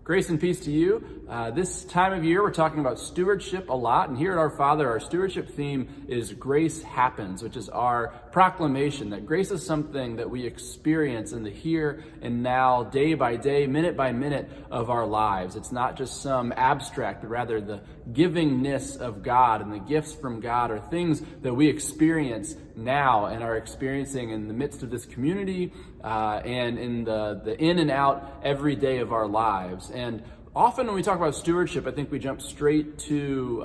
Grace and peace to you. This time of year, we're talking about stewardship a lot. And here at Our Father, our stewardship theme is Grace Happens, which is our proclamation that grace is something that we experience in the here and now, day by day, minute by minute of our lives. It's not just some abstract, but rather the givingness of God and the gifts from God are things that we experience now and are experiencing in the midst of this community and in the in and out every day of our lives. And often when we talk about stewardship, I think we jump straight to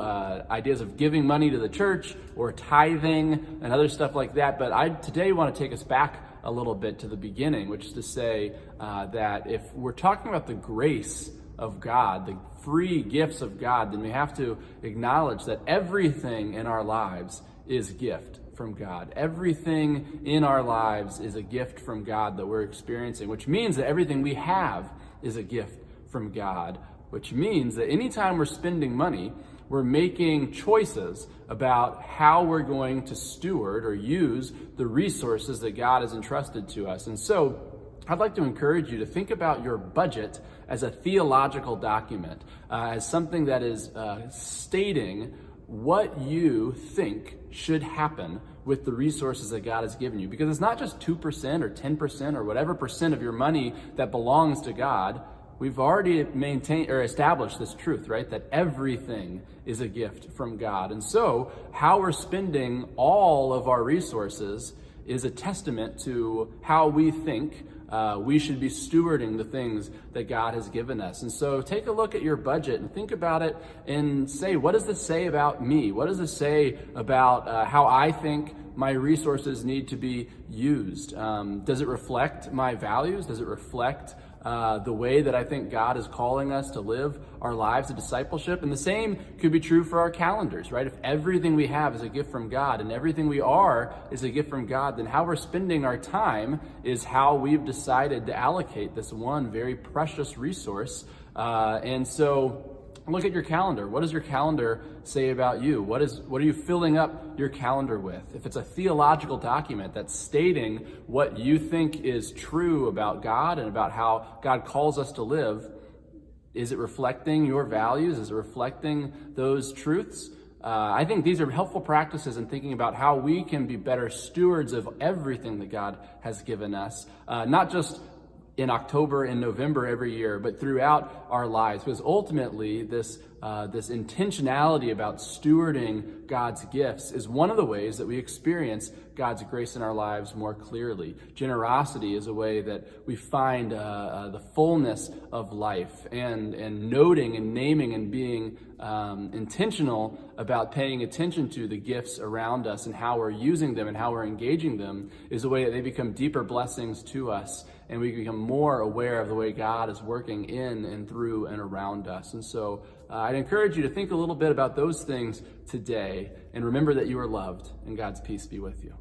ideas of giving money to the church or tithing and other stuff like that. But I today want to take us back a little bit to the beginning, which is to say that if we're talking about the grace of God, the free gifts of God, then we have to acknowledge that everything in our lives is gift from God. Everything in our lives is a gift from God that we're experiencing, which means that everything we have is a gift from God, which means that anytime we're spending money, we're making choices about how we're going to steward or use the resources that God has entrusted to us. And so I'd like to encourage you to think about your budget as a theological document, as something that is stating what you think should happen with the resources that God has given you. Because it's not just 2% or 10% or whatever percent of your money that belongs to God. We've already maintained or established this truth, right? That everything is a gift from God. And so how we're spending all of our resources is a testament to how we think we should be stewarding the things that God has given us. And so take a look at your budget and think about it and say, what does this say about me? What does this say about how I think my resources need to be used? Does it reflect my values? Does it reflect the way that I think God is calling us to live our lives of discipleship? And the same could be true for our calendars, right? If everything we have is a gift from God and everything we are is a gift from God, then how we're spending our time is how we've decided to allocate this one very precious resource. And so look at your calendar. What does your calendar say about you? What are you filling up your calendar with? If it's a theological document that's stating what you think is true about God and about how God calls us to live, is it reflecting your values? Is it reflecting those truths? I think these are helpful practices in thinking about how we can be better stewards of everything that God has given us, not just in October and November every year, but throughout our lives. Because ultimately, this intentionality about stewarding God's gifts is one of the ways that we experience God's grace in our lives more clearly. Generosity is a way that we find the fullness of life, and noting and naming and being intentional about paying attention to the gifts around us and how we're using them and how we're engaging them is a way that they become deeper blessings to us, and we become more aware of the way God is working in and through and around us. And so I'd encourage you to think a little bit about those things today and remember that you are loved, and God's peace be with you.